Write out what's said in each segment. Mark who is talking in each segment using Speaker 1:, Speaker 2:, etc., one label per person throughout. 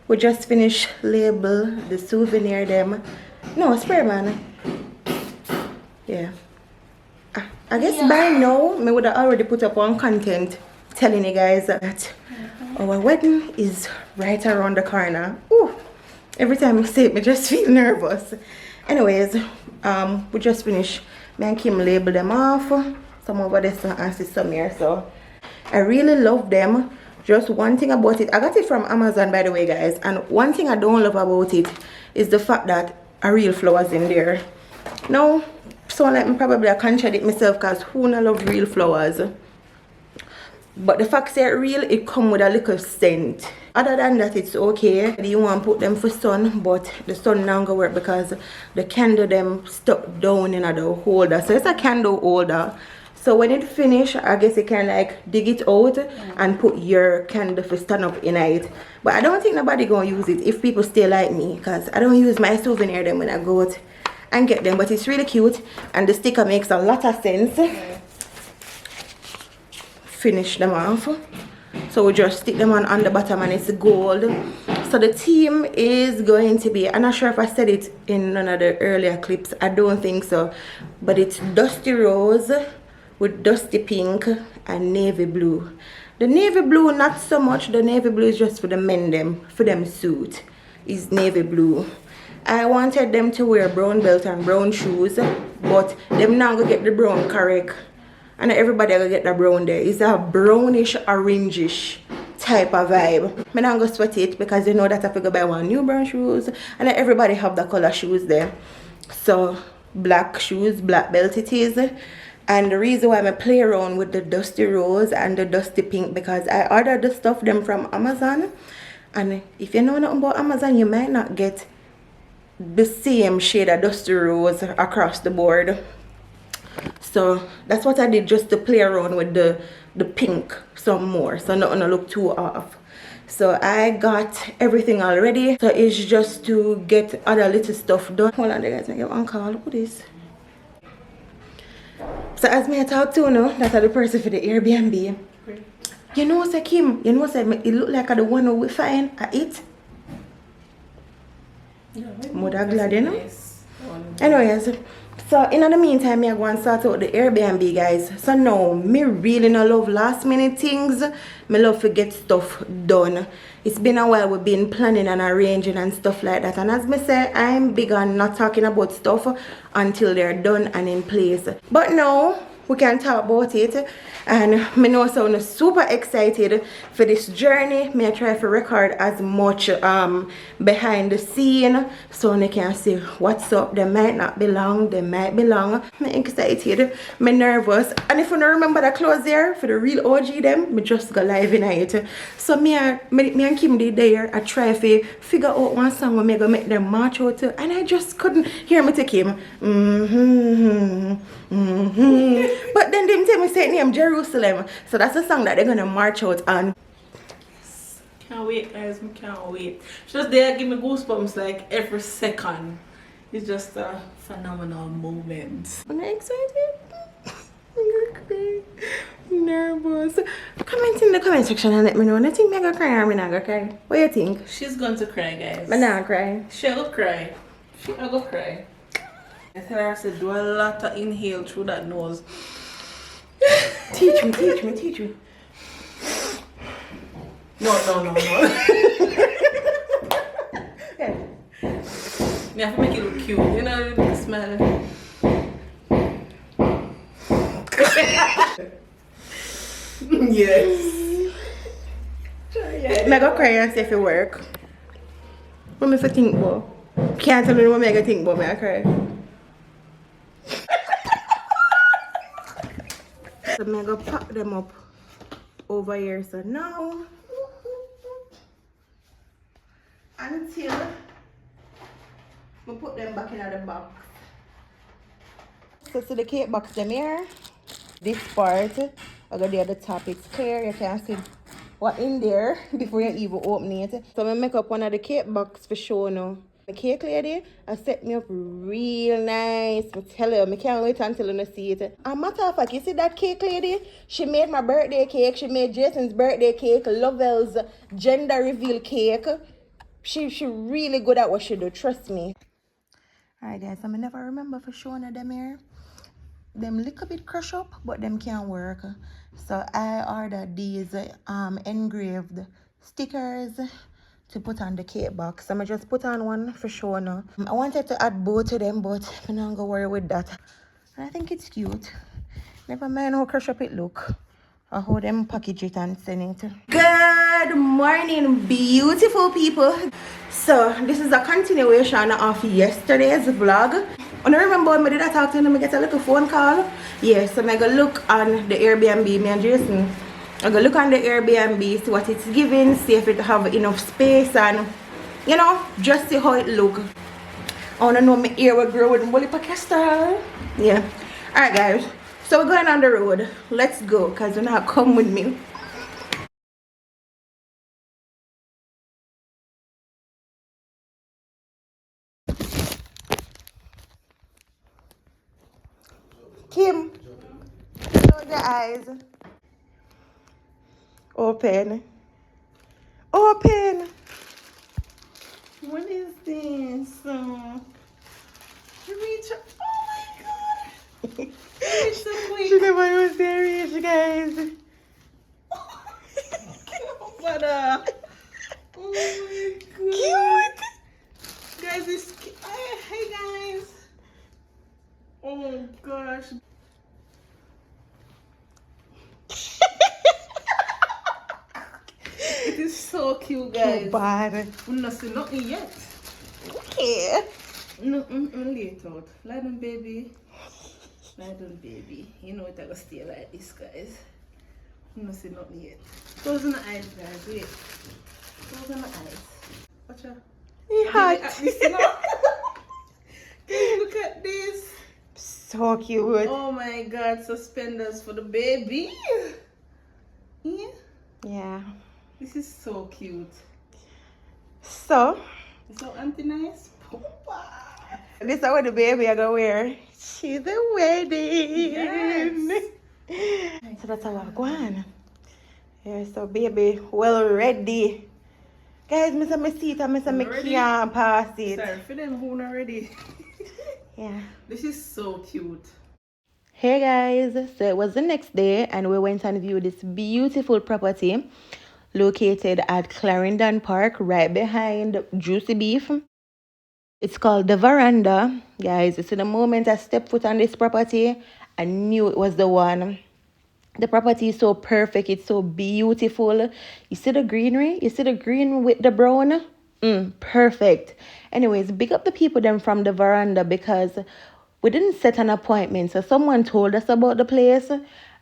Speaker 1: We just finished label the souvenir them. No, spray man. Yeah. I guess by now, I would have already put up one content telling you guys that our wedding is right around the corner. Ooh, every time I say it, I just feel nervous. Anyways, we just finished. Me and Kim label them off. Some over there and see some here. So I really love them. Just one thing about it, I got it from Amazon by the way, guys. And one thing I don't love about it is the fact that are real flowers in there. Now, so like me probably I contradict myself because who not love real flowers? But the fact that real, it come with a little scent. Other than that, it's okay. You want to put them for sun, but the sun not gonna work because the candle them stuck down in the holder. So it's a candle holder. So when it finish, I guess you can like dig it out and put your candle for stand up in it. But I don't think nobody gonna use it if people stay like me, because I don't use my souvenir them when I go out and get them. But it's really cute and the sticker makes a lot of sense. Finish them off. So we just stick them on the bottom and it's gold. So the theme is going to be, I'm not sure if I said it in none of the earlier clips, I don't think so, but it's dusty rose with dusty pink and navy blue. The navy blue not so much. The navy blue is just for the men them, for them suit is navy blue. I wanted them to wear brown belt and brown shoes, but them not gonna get the brown correct. And everybody will get the brown there. It's a brownish, orangish type of vibe. I'm not going to sweat it because you know that I have to go buy one new brown shoes. And everybody have the color shoes there. So, black shoes, black belt it is. And the reason why I play around with the dusty rose and the dusty pink, because I ordered the stuff them from Amazon. And if you know nothing about Amazon, you might not get the same shade of dusty rose across the board. So that's what I did, just to play around with the pink some more, so nothing to look too off. So I got everything already, so it's just to get other little stuff done. Hold on there guys, I get one call. Look at this. So as me I talk to now, that's the person for the Airbnb. Great. You know what's Kim? You know what's it look like the one who we find at it? Yeah, mother glad, you know? Yes. Anyways, so in the meantime, I go and start out the Airbnb, guys. So now, me really not love last minute things. Me love to get stuff done. It's been a while we've been planning and arranging and stuff like that. And as me say, I'm big on not talking about stuff until they're done and in place. But now, we can talk about it. And me know so I'm super excited for this journey. Me I try to record as much behind the scene so I can see what's up. They might not be long, they might be long. I'm excited, I'm nervous. And if you don't remember the clothes there for the real OG them, me just go live in it. So me and Kim did there. I try to figure out one song where me go make them march out to, and I just couldn't hear me to Kim. But then them tell me say name Jerusalem, so that's the song that they're gonna march out on.
Speaker 2: Can't wait guys, I can't wait. Just there give me goosebumps like every second. It's just a phenomenal moment.
Speaker 1: I'm excited. I'm nervous. Comment in the comment section and let me know. I think I'm gonna cry or I'm not gonna cry. What do you think?
Speaker 2: She's going to cry guys.
Speaker 1: I'm not cry.
Speaker 2: She'll cry. She'll go cry. I tell her I said do a lot of inhale through that nose.
Speaker 1: Teach me.
Speaker 2: No. You have to make it look cute, you know, the smell. Yes.
Speaker 1: I'm gonna cry and see if it work. What me think about? Can't tell me what I think about me, I cry. So I'm gonna pack them up over here. So now, until we put them back in the box. So see the cake box them here. This part, I got at the top, it's clear. You can see what in there before you even open it. So I'm gonna make up one of the cake box for show now. The cake lady, I set me up real nice. I tell you, I can't wait until you see it. And matter of fact, you see that cake lady? She made my birthday cake. She made Jason's birthday cake, Lovel's gender reveal cake. She really good at what she do, trust me. Alright guys, I never remember for showing them here. Them little bit crush up, but them can't work. So I ordered these engraved stickers to put on the cake box. I'm just put on one for sure now. I wanted to add both of them, but I'm not gonna worry with that. And I think it's cute. Never mind how crush up it look. I how them package it and send it. Good morning, beautiful people. So this is a continuation of yesterday's vlog. And I remember when I did I talk to them, I get a little phone call. Yeah, so I go look on the Airbnb, me and Jason. I go look on the Airbnb, see what it's giving, see if it have enough space, and you know, just see how it look. I wanna know my ear will grow with bully castor. Yeah. Alright guys. So we're going on the road. Let's go, cause you're not come with me. Kim, close your eyes. Open. Open. What is this? Reach. Oh my god. Reach the quick. She never was serious, guys. But oh my god. Cute. Guys, it's hey guys. Oh gosh. It is so cute, guys. Too bad. We're not seen nothing yet. Okay. No, late out. Lie down, baby. Lie down, baby. You know it, I gotta stay like this, guys. We're not seen nothing yet. Close on the eyes, guys. Wait. Close on the eyes. Watch out. It's hot. Guys, look at this. So cute. Oh my god, suspenders for the baby. Yeah. Yeah. This is so cute. So auntie nice. This is what the baby I gonna wear. She's a wedding. Yes. So that's how I'm going. Yeah, so baby well ready. Guys, miss my seat and miss my can't pass it. Sorry for them who not ready. Yeah. This is so cute. Hey guys, so it was the next day and we went and viewed this beautiful property located at Clarendon Park right behind Juicy Beef. It's called The Veranda. Guys, it's in the moment I stepped foot on this property, I knew it was the one. The property is so perfect, it's so beautiful. You see the greenery? You see the green with the brown? Perfect. Anyways, big up the people them from The Veranda because we didn't set an appointment. So someone told us about the place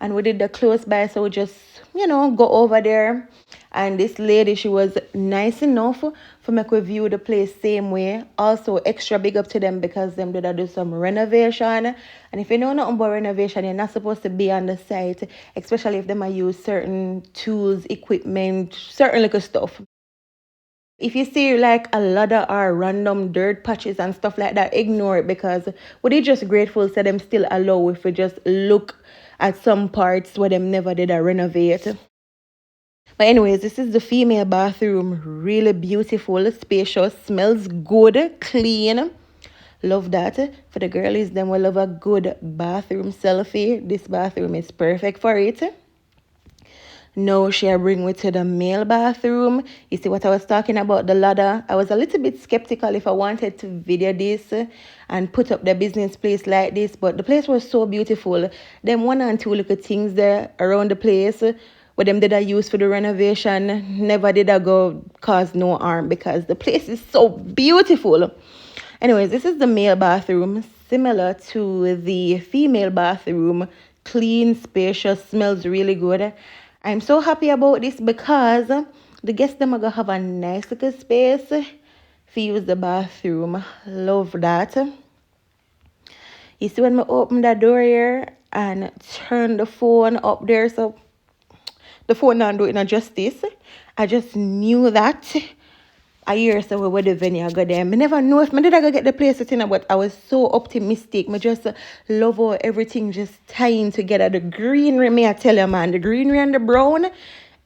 Speaker 1: and we did the close by. So we just, go over there. And this lady, she was nice enough for me to view the place same way. Also, extra big up to them because them did do some renovation. And if you know nothing about renovation, you're not supposed to be on the site, especially if them use certain tools, equipment, certain little stuff. If you see like a ladder or random dirt patches and stuff like that, ignore it because we're just grateful to them still allow if we just look at some parts where them never did a renovate. But anyways, this is the female bathroom. Really beautiful, spacious, smells good, clean. Love that. For the girlies, then we love a good bathroom selfie. This bathroom is perfect for it. Now she bring me to the male bathroom. You see what I was talking about, the ladder. I was a little bit skeptical if I wanted to video this and put up the business place like this. But the place was so beautiful. Them 1 and 2 little things there around the place. What them did I use for the renovation, never did I go cause no harm because the place is so beautiful. Anyways, this is the male bathroom, similar to the female bathroom. Clean, spacious, smells really good. I'm so happy about this because the guests them are gonna have a nice little space to use the bathroom. Love that. You see when I open the door here and turn the phone up there, so the phone not doing no justice. I just knew that. A year so we were the venue I got there. I never know if I did I go get the place in, but I was so optimistic. I just love how everything just tying together. The greenery, may I tell you, man, the greenery and the brown.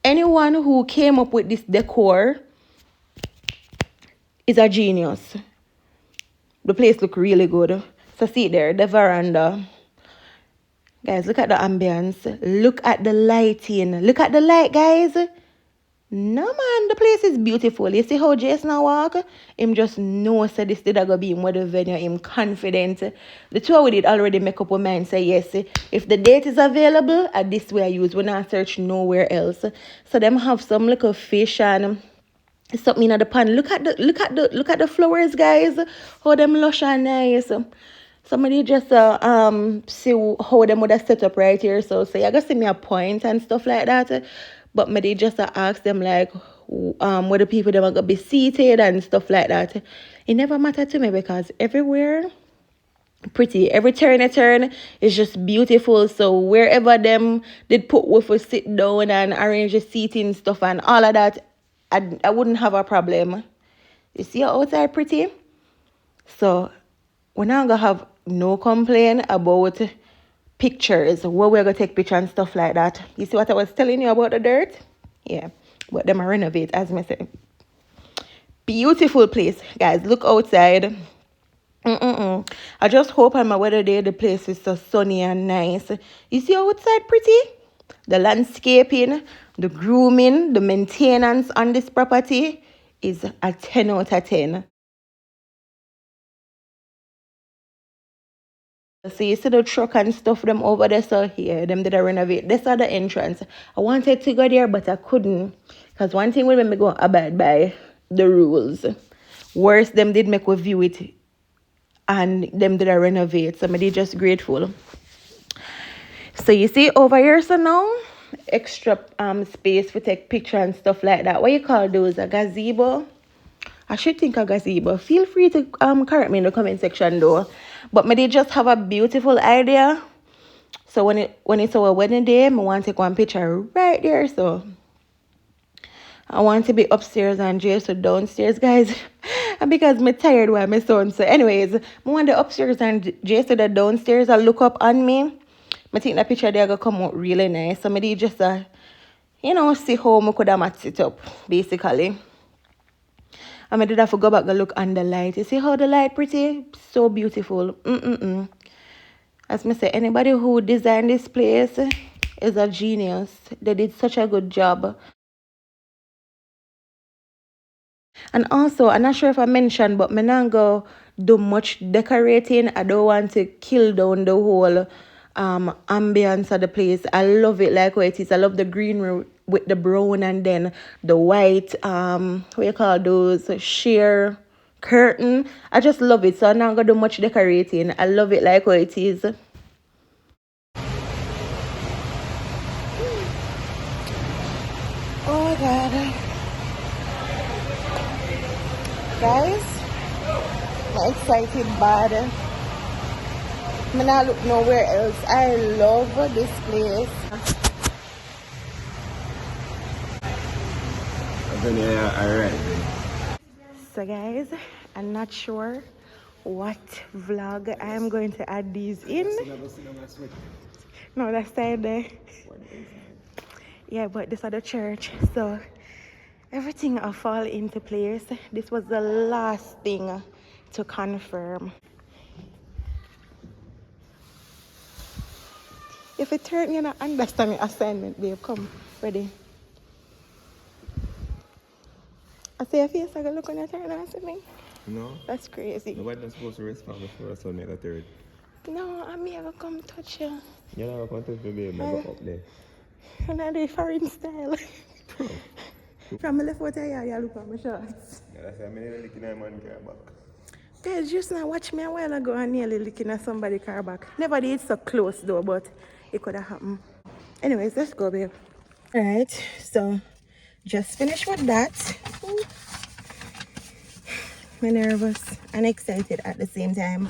Speaker 1: Anyone who came up with this decor, is a genius. The place look really good. So see there, the veranda. Guys, look at the ambience. Look at the lighting. Look at the light, guys. No man, the place is beautiful. You see how Jason walk? Him just know say this did go be in the venue. Him confident. The two we did already make up our mind. Say yes. If the date is available, at this way I use. We not search nowhere else. So them have some little fish and something in the pan. Look at the flowers, guys. How them lush and nice. Somebody just see how them would have set up right here. So say I gotta see me a point and stuff like that. But me they just ask them like where the people them are gonna be seated and stuff like that. It never mattered to me because everywhere pretty. Every turn a turn is just beautiful. So wherever them did put with us sit down and arrange the seating stuff and all of that, I wouldn't have a problem. You see how outside pretty? So we're not gonna have no complaint about pictures, where we're gonna take pictures and stuff like that. You see what I was telling you about the dirt? Yeah, but them are renovate, as me say. Beautiful place, guys. Look outside. I just hope on my weather day the place is so sunny and nice. You see outside pretty? The landscaping, the grooming, the maintenance on this property is a 10 out of 10. So you see the truck and stuff them over there, so here, them did I renovate. This are the entrance. I wanted to go there, but I couldn't. Because one thing will make me go abide by the rules. Worse, them did make we view it and them did I renovate. So I just grateful. So you see over here, so now, extra space for take picture and stuff like that. What you call those? A gazebo? I should think a gazebo. Feel free to correct me in the comment section though. But me they just have a beautiful idea. So when it's our wedding day, I want to take one picture right there. So I want to be upstairs and Jason downstairs, guys. And because I'm tired while my son. So anyways, I want the upstairs and Jason the downstairs. I look up on me. I think that picture there gonna come out really nice. So I just see how I could have matched it up, basically. And I did have to go back and look on the light. You see how the light pretty? So beautiful. As I say, anybody who designed this place is a genius. They did such a good job. And also, I'm not sure if I mentioned, but I'm not going to do much decorating. I don't want to kill down the whole ambience of the place. I love it like what it is. I love the green with the brown and then the white, what you call those, sheer curtain. I just love it. So I'm not going to do much decorating. I love it like what it is. Oh, God. Guys, I'm excited bad. I'm not look nowhere else. I love this place.
Speaker 3: Alright.
Speaker 1: So guys, I'm not sure what vlog I'm going to add these in. No, that's side there. Yeah, but this is the church, so everything will fall into place. This was the last thing to confirm. If it turn, you not understand my assignment, babe. Come, ready. I see your face, I go look on your turn and answer me.
Speaker 3: No.
Speaker 1: That's crazy.
Speaker 3: Nobody's supposed to respond before a son make a third.
Speaker 1: No, I'm here to come touch you.
Speaker 3: You're not going to touch me, babe. I go up there.
Speaker 1: And I do foreign style. From my left foot here, you look at my shorts.
Speaker 3: Yeah, that's why I'm looking at my man car back.
Speaker 1: Guys, just now watch me a while ago and nearly looking at somebody's car back. Never did so close though, but it could have happened. Anyways, let's go, babe. Alright, so just finished with that. I'm nervous and excited at the same time.